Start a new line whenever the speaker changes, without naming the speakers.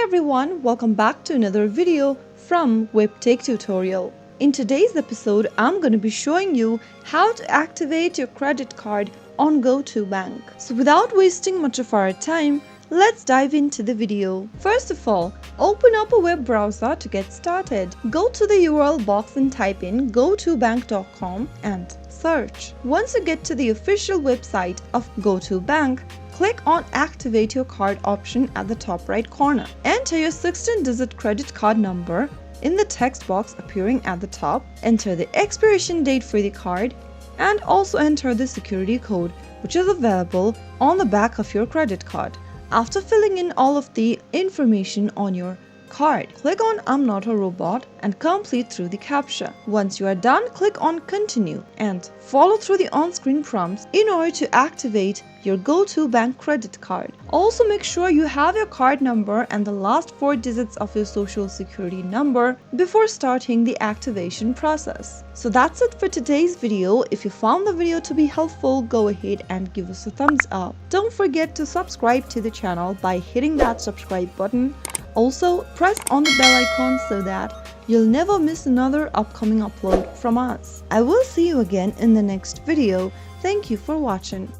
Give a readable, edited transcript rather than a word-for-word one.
everyone, welcome back to another video from Webtech Tutorial. In today's episode, I'm going to be showing you how to activate your credit card on Go2Bank. So without wasting much of our time, let's dive into the video. First of all, open up a web browser to get started. Go to the URL box and type in go2bank.com and search. Once you get to the official website of Go2Bank, click on Activate Your Card option at the top right corner. Enter your 16-digit credit card number in the text box appearing at the top. Enter the expiration date for the card and also enter the security code, which is available on the back of your credit card. After filling in all of the information on your card, click on I'm not a robot and complete through the CAPTCHA. Once you are done, click on Continue and follow through the on-screen prompts in order to activate your Go2Bank credit card. Also make sure you have your card number and the last 4 digits of your social security number before starting the activation process. So that's it for today's video. If you found the video to be helpful, go ahead and give us a thumbs up. Don't forget to subscribe to the channel by hitting that subscribe button. Also, press on the bell icon so that you'll never miss another upcoming upload from us. I will see you again in the next video. Thank you for watching.